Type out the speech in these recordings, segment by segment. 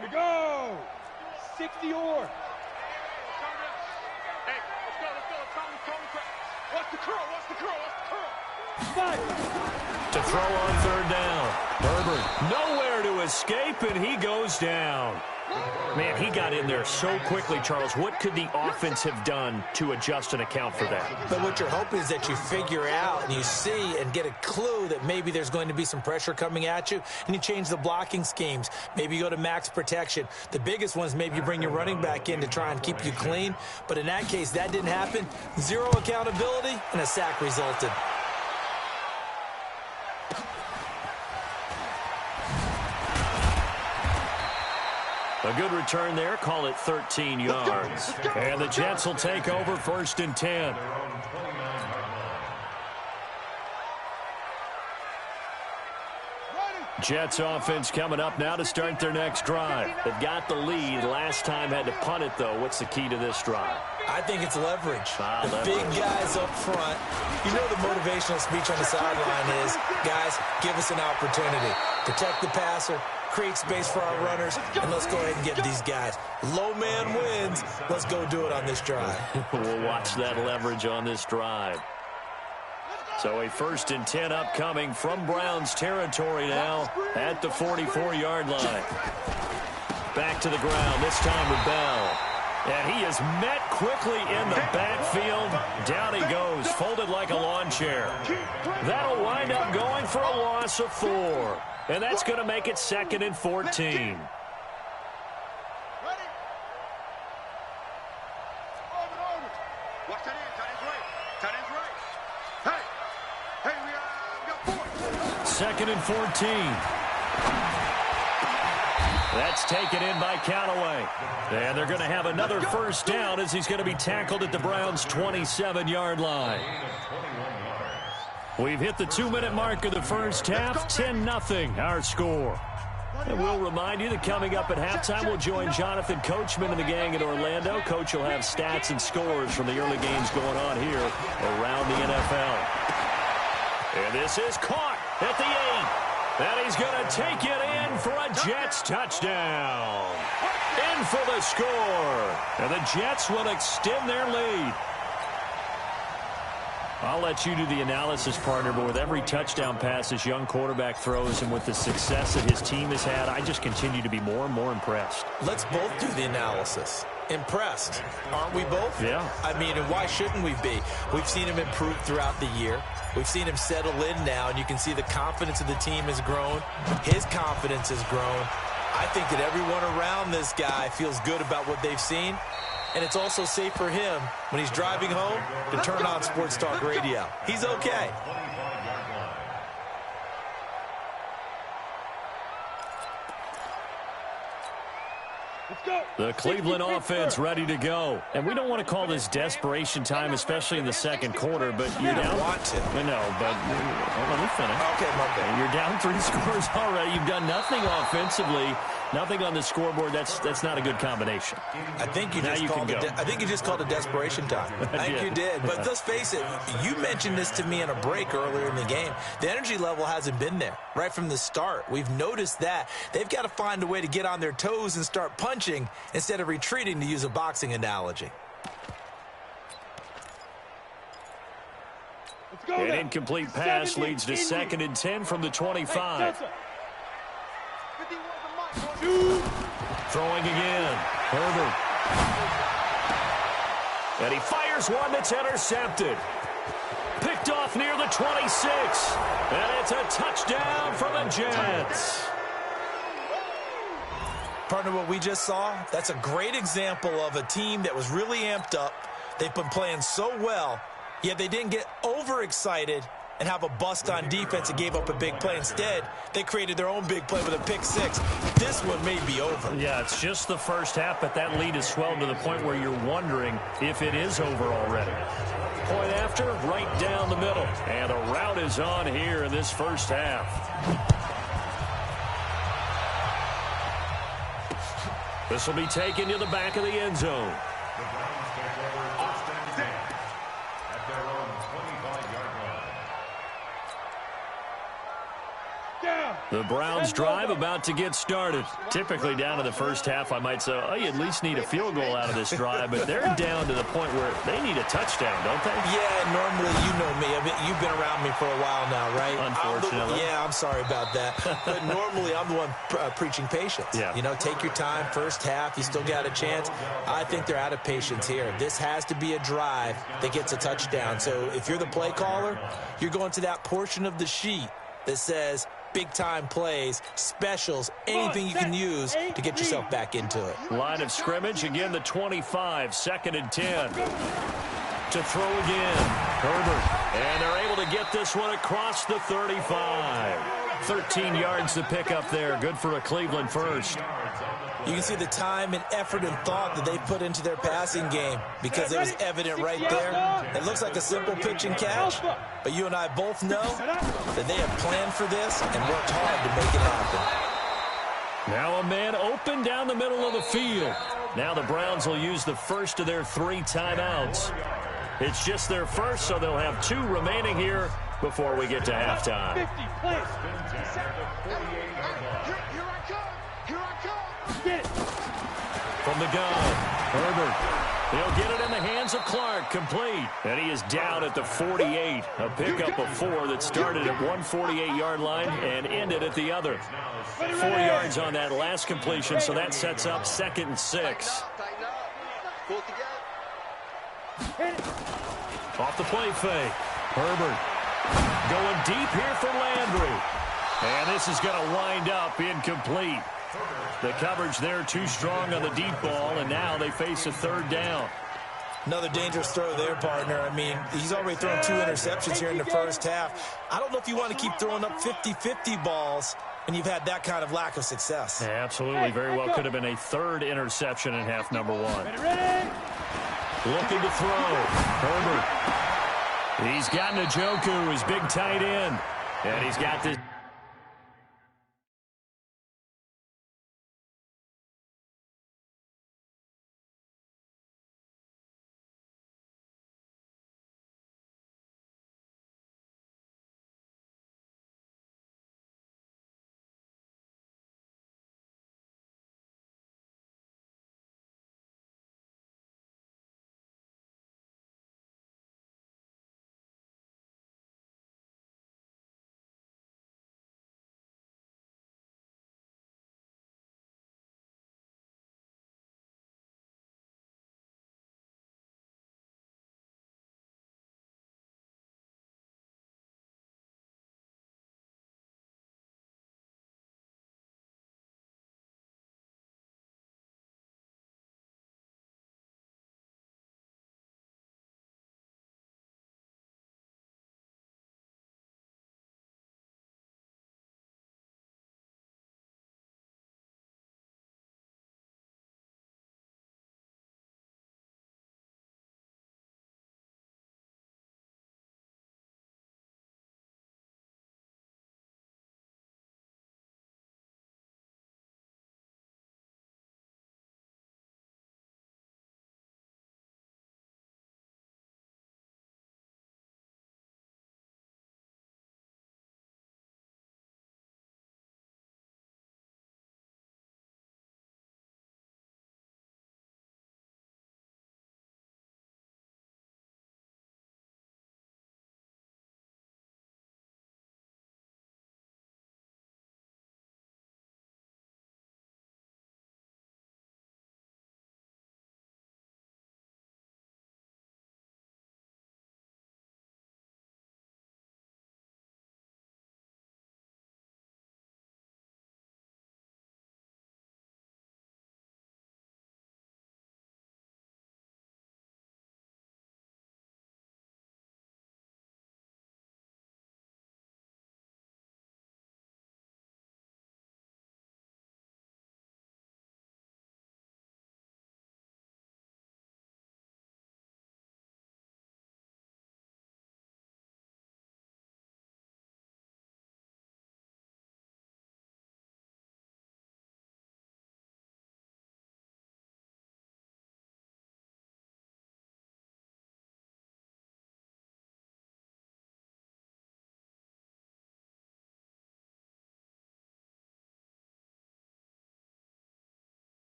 Here we go. 60 or. Hey, let's go. What's the curl? To throw on third down. Herbert nowhere to escape, and he goes down. Man, he got in there so quickly, Charles. What could the offense have done to adjust and account for that? But what you're hoping is that you figure out and you see and get a clue that maybe there's going to be some pressure coming at you, and you change the blocking schemes. Maybe you go to max protection. The biggest one is maybe you bring your running back in to try and keep you clean. But in that case, that didn't happen. Zero accountability, and a sack resulted. A good return there. Call it 13 yards. And the Jets will take over 1st and 10. Jets offense coming up now to start their next drive. They've got the lead. Last time had to punt it, though. What's the key to this drive? I think it's leverage. Leverage. Big guys up front. You know the motivational speech on the sideline is, guys, give us an opportunity. Protect the passer, create space for our runners, and let's go ahead and get these guys. Low man wins. Let's go do it on this drive. We'll watch that leverage on this drive. So a 1st and 10 upcoming from Browns territory now at the 44-yard line. Back to the ground, this time with Bell. And he is met quickly in the backfield. Down he goes, folded like a lawn chair. That'll wind up going for a loss of 4. And that's going to make it 2nd and 14. Watch that in. Tight end's right. Hey, we got 4. 2nd and 14. That's taken in by Callaway. And they're going to have another first down as he's going to be tackled at the Browns' 27-yard line. We've hit the 2-minute mark of the first half. 10-0 our score. And we'll remind you that coming up at halftime, we'll join Jonathan Coachman and the gang in Orlando. Coach will have stats and scores from the early games going on here around the NFL. And this is caught at the 8. And he's going to take it in for a Jets touchdown. In for the score. And the Jets will extend their lead. I'll let you do the analysis, partner, but with every touchdown pass this young quarterback throws and with the success that his team has had, I just continue to be more and more impressed. Let's both do the analysis. Impressed, aren't we both? Yeah. I mean, and why shouldn't we be? We've seen him improve throughout the year. We've seen him settle in now, and you can see the confidence of the team has grown. His confidence has grown. I think that everyone around this guy feels good about what they've seen. And it's also safe for him when he's driving home to turn on Sports Talk Radio. He's okay. The Cleveland offense ready to go. And we don't want to call this desperation time, especially in the second quarter, but you're down. Want to. I know, but let me finish. Okay, Monday. You're down 3 scores already. You've done nothing offensively, nothing on the scoreboard. That's not a good combination. I think you just called it desperation time. I think you did. But let's face it, you mentioned this to me in a break earlier in the game. The energy level hasn't been there right from the start. We've noticed that. They've got to find a way to get on their toes and start punching instead of retreating, to use a boxing analogy. An incomplete pass leads to 2nd and 10 from the 25. Throwing again. Herbert. And he fires one that's intercepted. Picked off near the 26. And it's a touchdown for the Jets. Partner, what we just saw, that's a great example of a team that was really amped up. They've been playing so well, yet they didn't get overexcited and have a bust on defense and gave up a big play. Instead, they created their own big play with a pick 6. This one may be over. Yeah, it's just the first half, but that lead has swelled to the point where you're wondering if it is over already. Point after, right down the middle. And a route is on here in this first half. This will be taken to the back of the end zone. Down. The Browns drive about to get started. Typically down to the first half, I might say, oh, you at least need a field goal out of this drive, but they're down to the point where they need a touchdown, don't they? Yeah, normally you know me. I mean, you've been around me for a while now, right? Unfortunately. I'm sorry about that. But normally I'm the one preaching patience. Yeah. You know, take your time, first half, you still got a chance. I think they're out of patience here. This has to be a drive that gets a touchdown. So if you're the play caller, you're going to that portion of the sheet that says big-time plays, specials, anything you can use to get yourself back into it. Line of scrimmage, again the 25, 2nd and 10. To throw again, Herbert. And they're able to get this one across the 35. 13 yards to pick up there. Good for a Cleveland first. You can see the time and effort and thought that they put into their passing game because it was evident right there. It looks like a simple pitch and catch, but you and I both know that they have planned for this and worked hard to make it happen. Now a man open down the middle of the field. Now the Browns will use the first of their 3 timeouts. It's just their first, so they'll have 2 remaining here before we get to halftime. 50, please. Get it. From the gun, Herbert. He'll get it in the hands of Clark, complete. And he is down at the 48. A pickup of 4 that started at 148-yard line and ended at the other. 4 yards on that last completion, so that sets up 2nd and 6. Off the play fake. Herbert going deep here for Landry. And this is going to wind up incomplete. The coverage there too strong on the deep ball, and now they face a 3rd down. Another dangerous throw there, partner. I mean, he's already thrown 2 interceptions here in the first half. I don't know if you want to keep throwing up 50-50 balls and you've had that kind of lack of success. Yeah, absolutely. Very well could have been a 3rd interception in half number 1. Looking to throw. Herbert. He's got Njoku, his big tight end. And he's got this.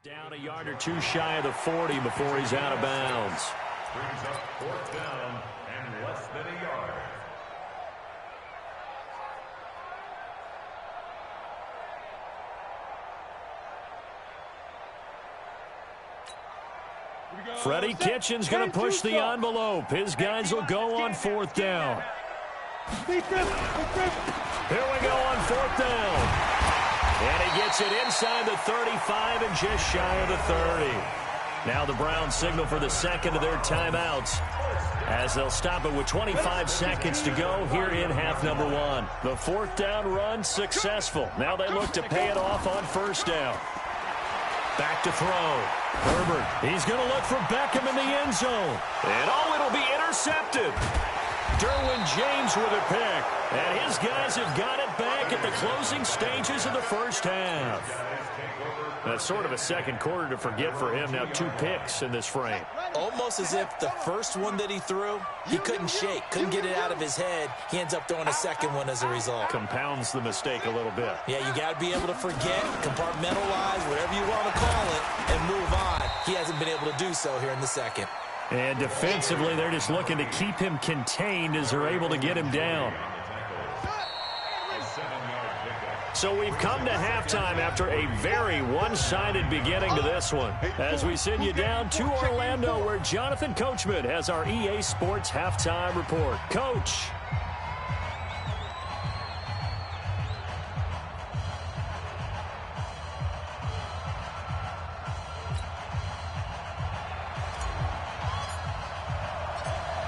Down a yard or two shy of the 40 before he's out of bounds. Brings up fourth down and less than a yard. Freddie Kitchen's going to push the envelope. His guys will go on fourth down. Here we go on fourth down. And he gets it inside the 35 and just shy of the 30. Now the Browns signal for the second of their timeouts as they'll stop it with 25 seconds to go here in half number one. The fourth down run successful. Now they look to pay it off on first down. Back to throw. Herbert, he's going to look for Beckham in the end zone. And it'll be intercepted. Derwin James with a pick. And his guys have got it back at the closing stages of the first half. That's sort of a second quarter to forget for him. Now 2 picks in this frame. Almost as if the first one that he threw, he couldn't shake, couldn't get it out of his head. He ends up throwing a second one as a result. Compounds the mistake a little bit. Yeah, you got to be able to forget, compartmentalize, whatever you want to call it, and move on. He hasn't been able to do so here in the second. And defensively, they're just looking to keep him contained as they're able to get him down. So we've come to halftime after a very one-sided beginning to this one. As we send you down to Orlando, where Jonathan Coachman has our EA Sports halftime report. Coach.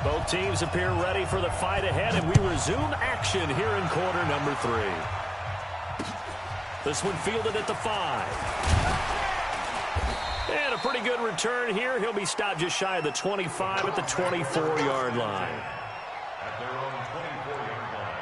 Both teams appear ready for the fight ahead, and we resume action here in quarter number 3. This one fielded at the 5. And a pretty good return here. He'll be stopped just shy of the 25 at the 24-yard line. At their own 24-yard line.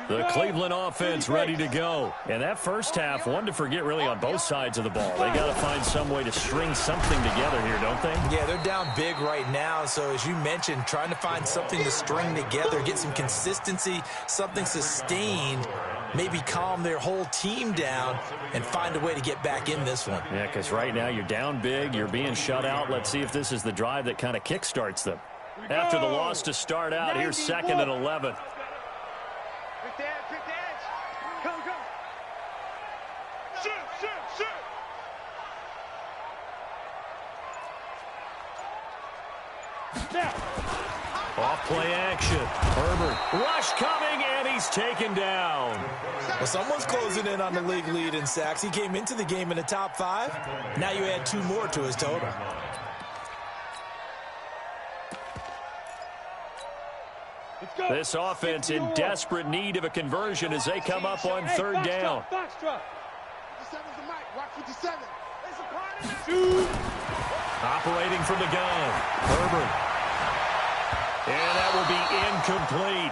The Cleveland offense ready to go. And that first half, one to forget really on both sides of the ball. They got to find some way to string something together here, don't they? Yeah, they're down big right now. So as you mentioned, trying to find something to string together, get some consistency, something sustained, maybe calm their whole team down and find a way to get back in this one. Yeah, because right now you're down big, you're being shut out. Let's see if this is the drive that kind of kickstarts them. After the loss to start out, here's 2nd and 11. Off play action. Herbert. Rush coming, and he's taken down. Well, someone's closing in on the league lead in sacks. He came into the game in the top 5. Now you add 2 more to his total. This offense in desperate need of a conversion as they come up on 3rd down. Operating from the gun. Herbert. And that will be incomplete.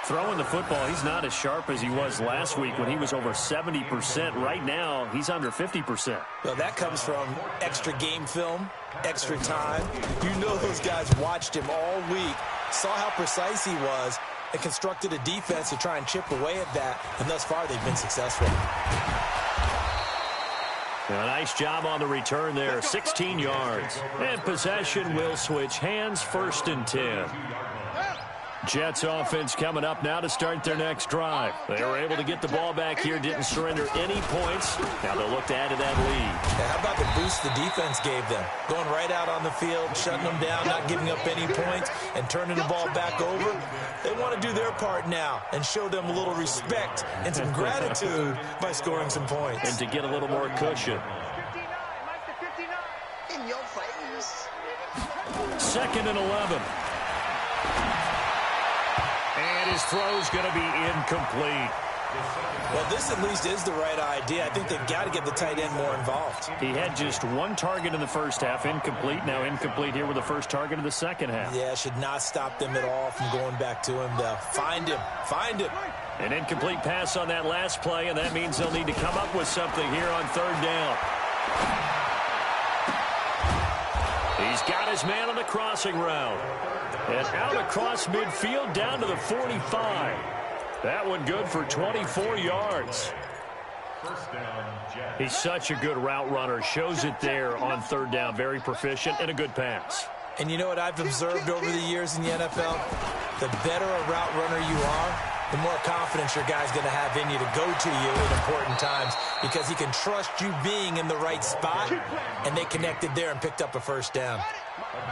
Throwing the football, he's not as sharp as he was last week when he was over 70%. Right now, he's under 50%. Well, that comes from extra game film, extra time. You know those guys watched him all week, saw how precise he was, and constructed a defense to try and chip away at that. And thus far, they've been successful. A nice job on the return there, 16 yards. And possession will switch hands, 1st and 10. Jets offense coming up now to start their next drive. They were able to get the ball back here, didn't surrender any points. Now they'll look to add to that lead. Yeah, how about the boost the defense gave them? Going right out on the field, shutting them down, not giving up any points, and turning the ball back over. They want to do their part now and show them a little respect and some gratitude by scoring some points. And to get a little more cushion. In your face. 2nd and 11. And his throw's going to be incomplete. Well, this at least is the right idea. I think they've got to get the tight end more involved. He had just 1 target in the first half, incomplete. Now incomplete here with the first target of the second half. Yeah, should not stop them at all from going back to him, though. Find him. Find him. An incomplete pass on that last play, and that means they'll need to come up with something here on third down. He's got his man on the crossing route. And out across midfield down to the 45. That one good for 24 yards. He's such a good route runner. Shows it there on third down. Very proficient and a good pass. And you know what I've observed over the years in the NFL? The better a route runner you are, the more confidence your guy's going to have in you to go to you in important times because he can trust you being in the right spot, and they connected there and picked up a first down.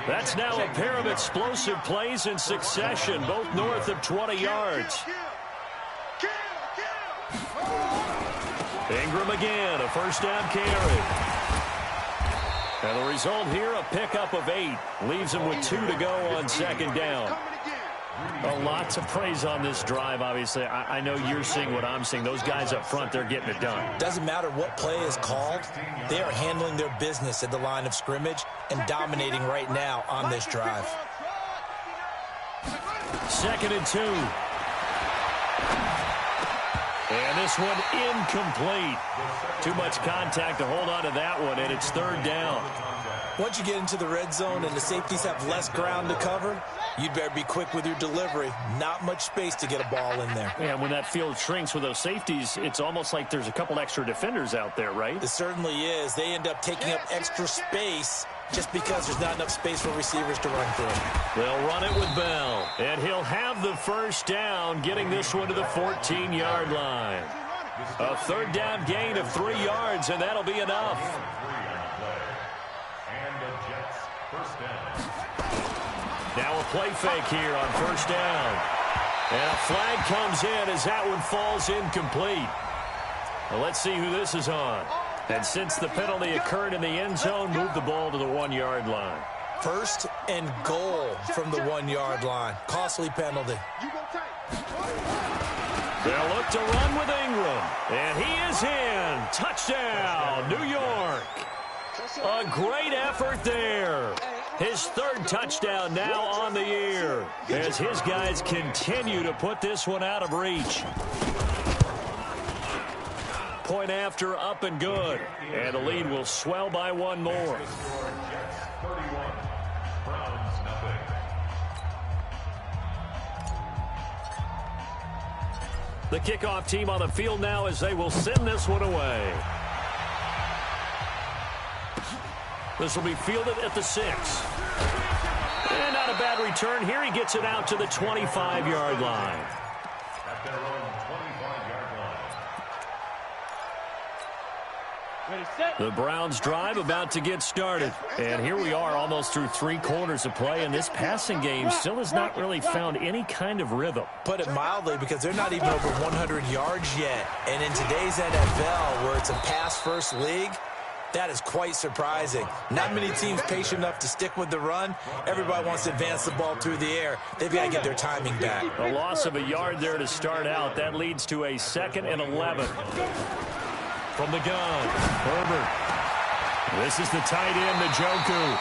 That's now a pair of explosive plays in succession, both north of 20 yards. Ingram again, a first down carry. And the result here, a pickup of 8. Leaves him with 2 to go on second down. Lots of praise on this drive, obviously. I know you're seeing what I'm seeing. Those guys up front, they're getting it done. Doesn't matter what play is called. They are handling their business at the line of scrimmage and dominating right now on this drive. 2nd and 2. And this one incomplete. Too much contact to hold on to that one, and it's third down. Once you get into the red zone and the safeties have less ground to cover, you'd better be quick with your delivery. Not much space to get a ball in there. And when that field shrinks with those safeties, it's almost like there's a couple extra defenders out there, right? It certainly is. They end up taking up extra space just because there's not enough space for receivers to run through. They'll run it with Bell. And he'll have the first down, getting this one to the 14-yard line. A third down gain of 3 yards, and that'll be enough. Now a play fake here on first down. And a flag comes in as that one falls incomplete. Well, let's see who this is on. And since the penalty occurred in the end zone, move the ball to the 1-yard line. First and goal from the 1-yard line. Costly penalty. They'll look to run with Ingram. And he is in. Touchdown, New York. A great effort there. His third touchdown now on the year as his guys continue to put this one out of reach. Point after, up and good. And the lead will swell by 1 more. The kickoff team on the field now as they will send this one away. This will be fielded at the 6. And not a bad return here. He gets it out to the 25-yard line. At their own 25-yard line. The Browns drive about to get started. And here we are almost through 3 quarters of play, and this passing game still has not really found any kind of rhythm. Put it mildly, because they're not even over 100 yards yet. And in today's NFL, where it's a pass-first league, that is quite surprising. Not many teams patient enough to stick with the run. Everybody wants to advance the ball through the air. They've got to get their timing back. A loss of a yard there to start out. That leads to a 2nd and 11. From the gun, Herbert. This is the tight end, Njoku.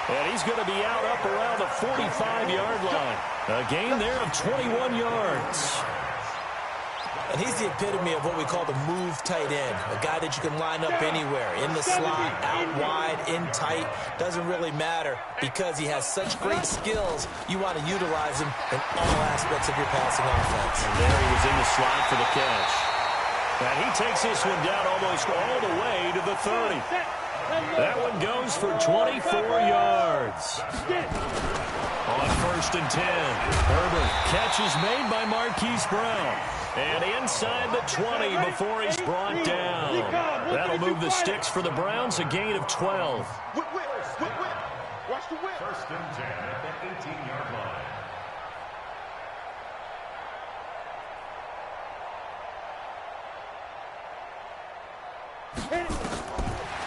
And he's going to be out up around the 45-yard line. A gain there of 21 yards. And he's the epitome of what we call the move tight end. A guy that you can line up anywhere, in the slot, out wide, in tight. Doesn't really matter because he has such great skills. You want to utilize him in all aspects of your passing offense. And there he was in the slot for the catch. And he takes this one down almost all the way to the 30. That one goes for 24 yards. On 1st and 10, Herbert. Catch is made by Marquise Brown. And inside the 20 before he's brought down. That'll move the sticks for the Browns, a gain of 12. Watch the whip. 1st and 10 at the 18-yard line.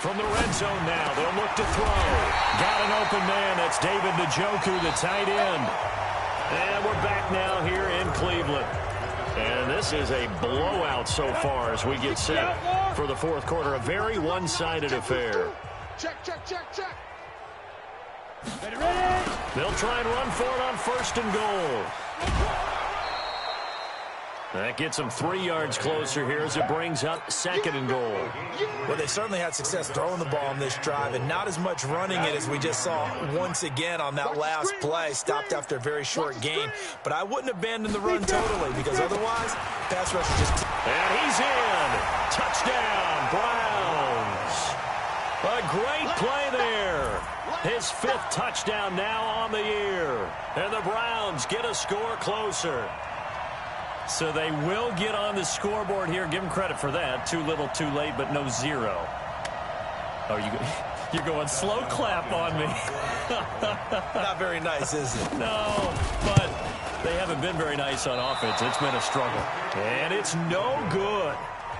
From the red zone now, they'll look to throw. Got an open man. That's David Njoku, the tight end. And we're back now here in Cleveland. And this is a blowout so far as we get set for the 4th quarter. A very one-sided affair. Check. Ready. They'll try and run for it on 1st and goal. That gets them 3 yards closer here as it brings up 2nd and goal. Well, they certainly had success throwing the ball on this drive and not as much running it as we just saw once again on that last play. Stopped after a very short gain. But I wouldn't abandon the run totally because otherwise, pass rush is just... And he's in. Touchdown, Browns. A great play there. His 5th touchdown now on the year. And the Browns get a score closer. So they will get on the scoreboard here. Give them credit for that. Too little, too late, but no 0. Oh, you're going slow clap on me. Not very nice, is it? No, but they haven't been very nice on offense. It's been a struggle. And it's no good.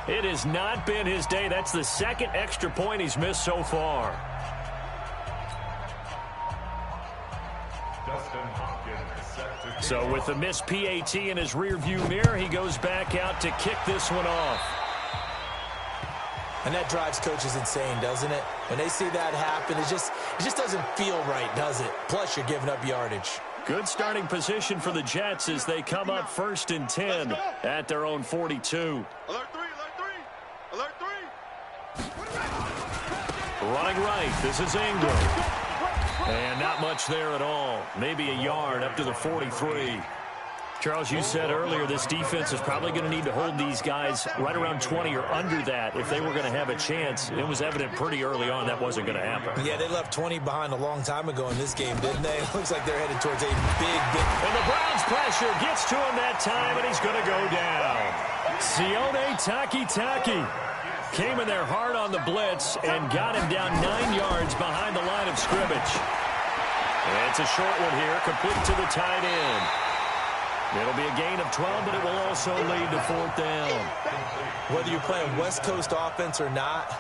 It has not been his day. That's the 2nd extra point he's missed so far. So with the missed PAT in his rearview mirror, he goes back out to kick this one off. And that drives coaches insane, doesn't it? When they see that happen, it just doesn't feel right, does it? Plus, you're giving up yardage. Good starting position for the Jets as they come up 1st and 10 at their own 42. Alert 3, alert 3, alert 3. Running right, this is Ingram. And not much there at all. Maybe a yard up to the 43. Charles, you said earlier this defense is probably going to need to hold these guys right around 20 or under that if they were going to have a chance. It was evident pretty early on that wasn't going to happen. Yeah, they left 20 behind a long time ago in this game, didn't they? It looks like they're headed towards a big... And the Browns pressure gets to him that time, and he's going to go down. Sione Takitaki came in there hard on the blitz and got him down 9 yards behind the line of scrimmage. And it's a short one here, complete to the tight end. It'll be a gain of 12, but it will also lead to 4th down. Whether you're playing West Coast offense or not,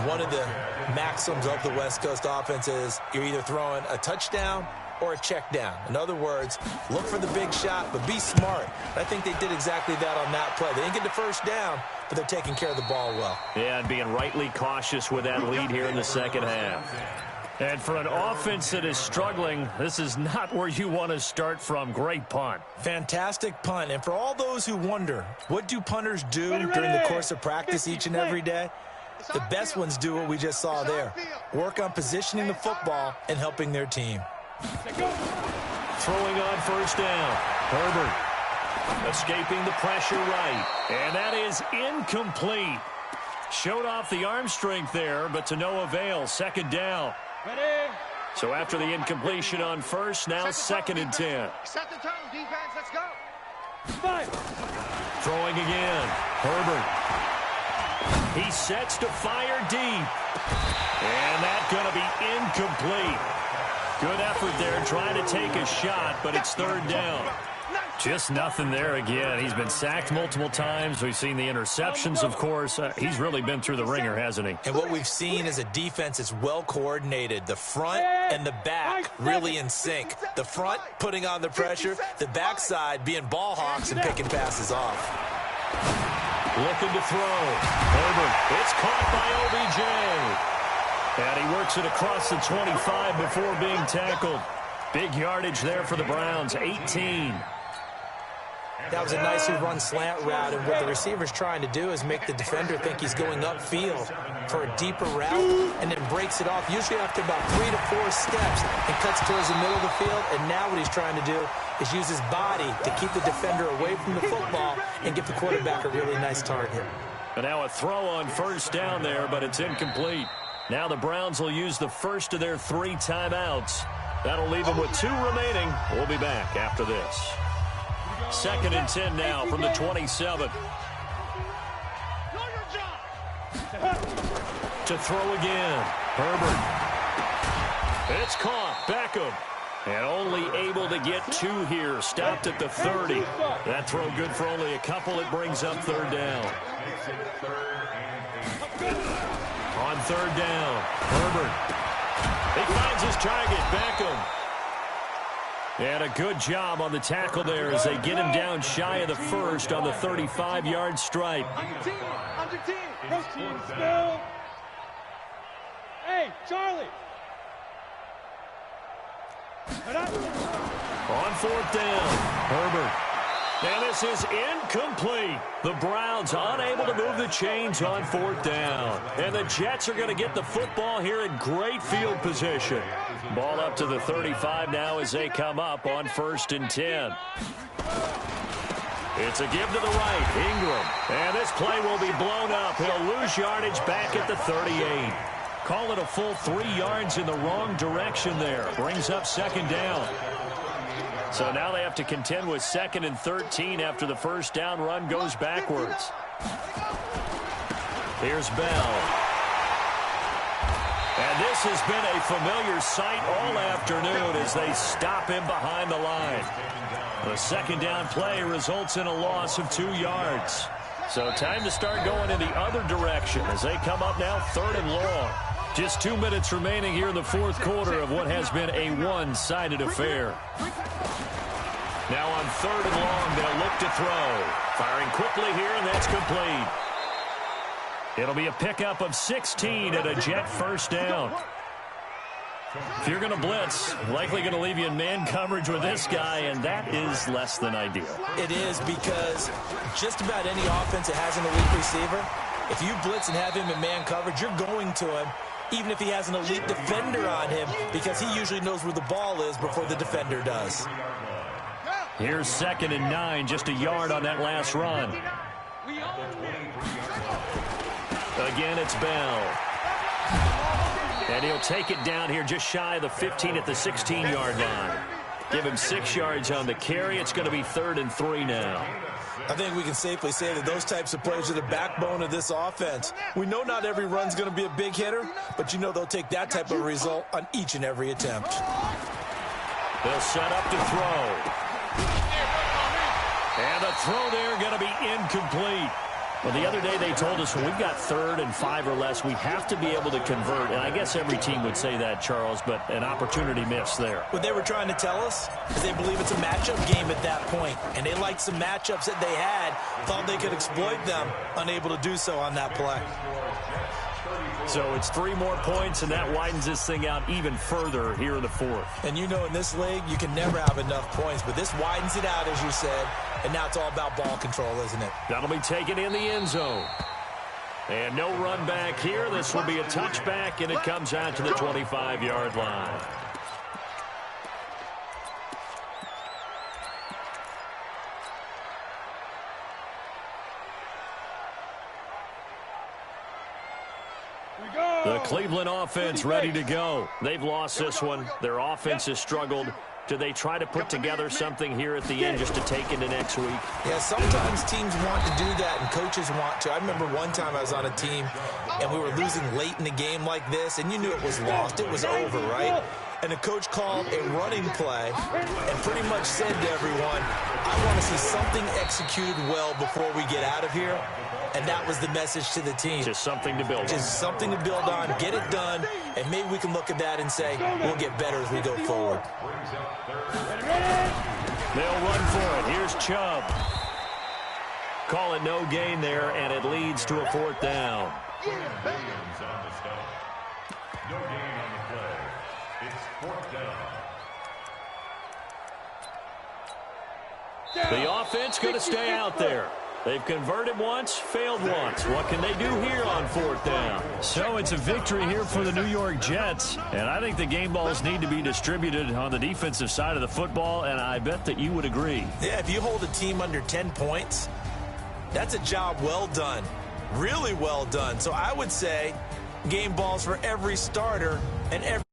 one of the maxims of the West Coast offense is you're either throwing a touchdown or a check down. In other words, look for the big shot, but be smart. I think they did exactly that on that play. They didn't get the first down, but they're taking care of the ball well. Yeah, and being rightly cautious with that lead here in the 2nd half. And for an offense that is struggling, this is not where you want to start from. Great punt. Fantastic punt. And for all those who wonder, what do punters do during the course of practice each and every day? The best ones do what we just saw there. Work on positioning the football and helping their team. Throwing on 1st down. Herbert escaping the pressure right. And that is incomplete. Showed off the arm strength there, but to no avail. 2nd down. Ready. So after the incompletion on 1st, now 2nd and 10. Set the tone, defense, let's go. 5. Throwing again. Herbert. He sets to fire deep. And that's going to be incomplete. Good effort there trying to take a shot, but it's 3rd down. Just nothing there again. He's been sacked multiple times. We've seen the interceptions, of course. He's really been through the ringer, hasn't he? And what we've seen is a defense that's well coordinated. The front and the back really in sync. The front putting on the pressure. The backside being ball hawks and picking passes off. Looking to throw. Herbert. It's caught by OBJ. And he works it across the 25 before being tackled. Big yardage there for the Browns. 18. That was a nicely run slant route, and what the receiver's trying to do is make the defender think he's going upfield for a deeper route, and then breaks it off, usually after about 3 to 4 steps, and cuts towards the middle of the field. And now what he's trying to do is use his body to keep the defender away from the football and give the quarterback a really nice target. And now a throw on 1st down there, but it's incomplete. Now the Browns will use the first of their 3 timeouts. That'll leave them with 2 remaining. We'll be back after this. 2nd and 10 now from the 27. To throw again. Herbert. It's caught. Beckham. And only able to get 2 here. Stopped at the 30. That throw good for only a couple. It brings up 3rd down. On 3rd down. Herbert. He finds his target. Beckham. And a good job on the tackle there as they get him down shy of the 1st on the 35-yard stripe. On your team. Proceed, still. Hey, Charlie. On 4th down. Herbert. And this This is incomplete. The Browns unable to move the chains on 4th down. And the Jets are going to get the football here in great field position. Ball up to the 35 now as they come up on 1st and 10. It's a give to the right, Ingram. And this play will be blown up. He'll lose yardage back at the 38. Call it a full 3 yards in the wrong direction there. Brings up 2nd down. So now they have to contend with 2nd and 13 after the 1st down run goes backwards. Here's Bell. And this has been a familiar sight all afternoon as they stop him behind the line. The 2nd down play results in a loss of 2 yards. So time to start going in the other direction as they come up now 3rd and long. Just 2 minutes remaining here in the 4th quarter of what has been a one-sided affair. Now on 3rd and long, they'll look to throw. Firing quickly here, and that's complete. It'll be a pickup of 16 and a Jet 1st down. If you're going to blitz, likely going to leave you in man coverage with this guy, and that is less than ideal. It is, because just about any offense that has an elite receiver, if you blitz and have him in man coverage, you're going to him, even if he has an elite defender on him, because he usually knows where the ball is before the defender does. Here's 2nd and 9, just a yard on that last run. Again, it's Bell. And he'll take it down here just shy of the 15 at the 16-yard line. Give him 6 yards on the carry. It's going to be 3rd and 3 now. I think we can safely say that those types of plays are the backbone of this offense. We know not every run's going to be a big hitter, but you know they'll take that type of result on each and every attempt. They'll set up to throw. And the throw there going to be incomplete. Well, the other day they told us when we've got 3rd and 5 or less, we have to be able to convert. And I guess every team would say that, Charles, but an opportunity missed there. What they were trying to tell us is they believe it's a matchup game at that point. And they liked some matchups that they had, thought they could exploit them, unable to do so on that play. So it's 3 more points, and that widens this thing out even further here in the 4th. And you know in this league, you can never have enough points, but this widens it out, as you said, and now it's all about ball control, isn't it? That'll be taken in the end zone. And no run back here. This will be a touchback, and it comes out to the 25-yard line. The Cleveland offense ready to go. They've lost this one. Their offense has struggled. Do they try to put together something here at the end just to take into next week? Yeah, sometimes teams want to do that and coaches want to. I remember one time I was on a team and we were losing late in the game like this, and you knew it was lost. It was over, right? And the coach called a running play and pretty much said to everyone, I want to see something executed well before we get out of here. And that was the message to the team. Just something to build on. Just something to build on, get it done, and maybe we can look at that and say, we'll get better as we go forward. They'll run for it. Here's Chubb. Call it no gain there, and it leads to a 4th down. No gain on the play. It's 4th down. The offense going to stay out there. They've converted once, failed once. What can they do here on 4th down? So it's a victory here for the New York Jets. And I think the game balls need to be distributed on the defensive side of the football, and I bet that you would agree. Yeah, if you hold a team under 10 points, that's a job well done. Really well done. So I would say game balls for every starter and every